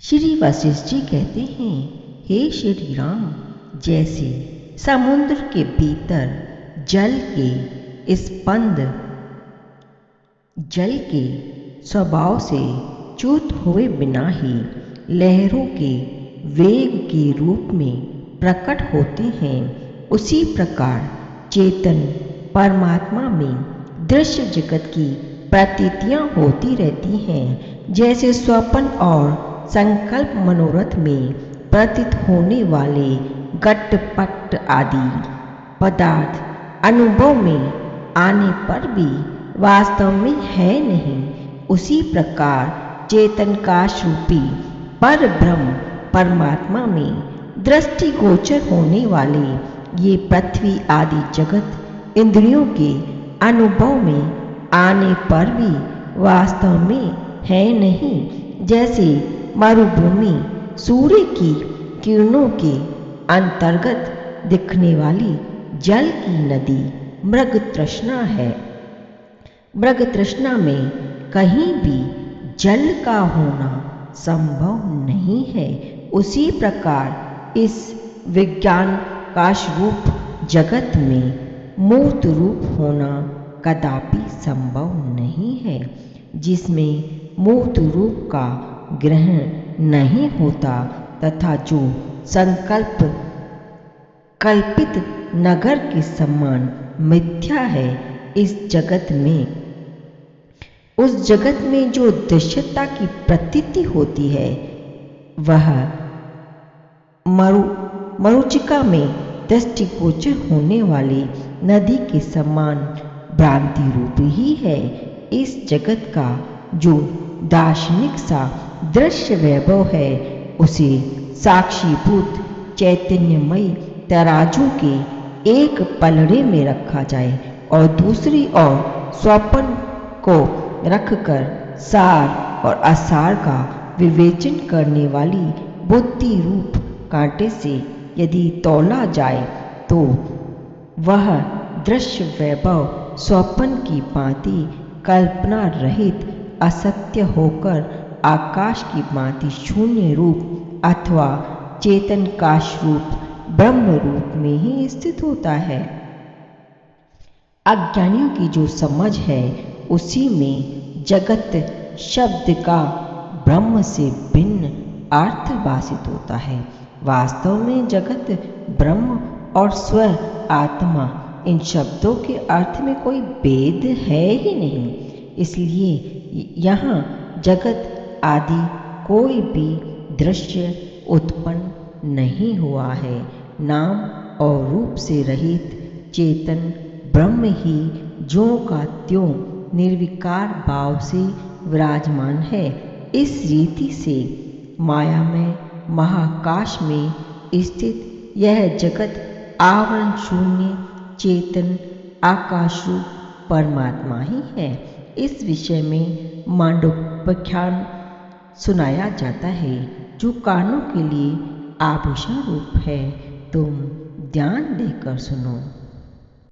श्री वशिष्ठ जी कहते हैं, हे श्री राम, जैसे समुद्र के भीतर जल के स्वभाव से च्युत हुए बिना ही लहरों के वेग के रूप में प्रकट होते हैं, उसी प्रकार चेतन परमात्मा में दृश्य जगत की प्रतीतियां होती रहती हैं। जैसे स्वप्न और संकल्प मनोरथ में प्रतीत होने वाले घट पट आदि पदार्थ अनुभव में आने पर भी वास्तव में है नहीं, उसी प्रकार चेतनकाश रूपी पर ब्रह्म परमात्मा में दृष्टिगोचर होने वाले ये पृथ्वी आदि जगत इंद्रियों के अनुभव में आने पर भी वास्तव में है नहीं। जैसे मरुभूमि सूर्य की किरणों के अंतर्गत दिखने वाली जल की नदी मृग तृष्णा है। मृग तृष्णा में कहीं भी जल का होना संभव नहीं है, उसी प्रकार इस विज्ञान काश रूप जगत में मूर्त रूप होना कदापि संभव नहीं है, जिसमें मूर्त रूप का ग्रहण नहीं होता तथा जो संकल्प कल्पित नगर के समान मिथ्या है। इस जगत में उस जगत में जो दृश्यता की प्रतीति होती है वह मरुचिका में दृष्टिगोचर होने वाली नदी के समान भ्रांति रूप ही है। इस जगत का जो दार्शनिक सा दृश्य वैभव है उसे साक्षीभूत चैतन्यमयी तराजू के एक पलड़े में रखा जाए और दूसरी ओर स्वप्न को रखकर सार और असार का विवेचन करने वाली बुद्धि रूप कांटे से यदि तौला जाए तो वह दृश्य वैभव स्वप्न की भांति कल्पना रहित असत्य होकर आकाश की भांति शून्य रूप अथवा चेतन काश रूप ब्रह्म रूप में ही स्थित होता है। अज्ञानियों की जो समझ है उसी में जगत शब्द का ब्रह्म से भिन्न अर्थ भाषित होता है। वास्तव में जगत ब्रह्म और स्व आत्मा इन शब्दों के अर्थ में कोई भेद है ही नहीं, इसलिए यहाँ जगत आदि कोई भी दृश्य उत्पन्न नहीं हुआ है। नाम और रूप से रहित चेतन ब्रह्म ही ज्यों का त्यों निर्विकार भाव से विराजमान है। इस रीति से माया में महाकाश में स्थित यह जगत आवरण शून्य चेतन आकाश रूप परमात्मा ही है। इस विषय में मांडव्याख्यान सुनाया जाता है जो कानों के लिए आभूषण रूप है। तुम ध्यान देकर सुनो।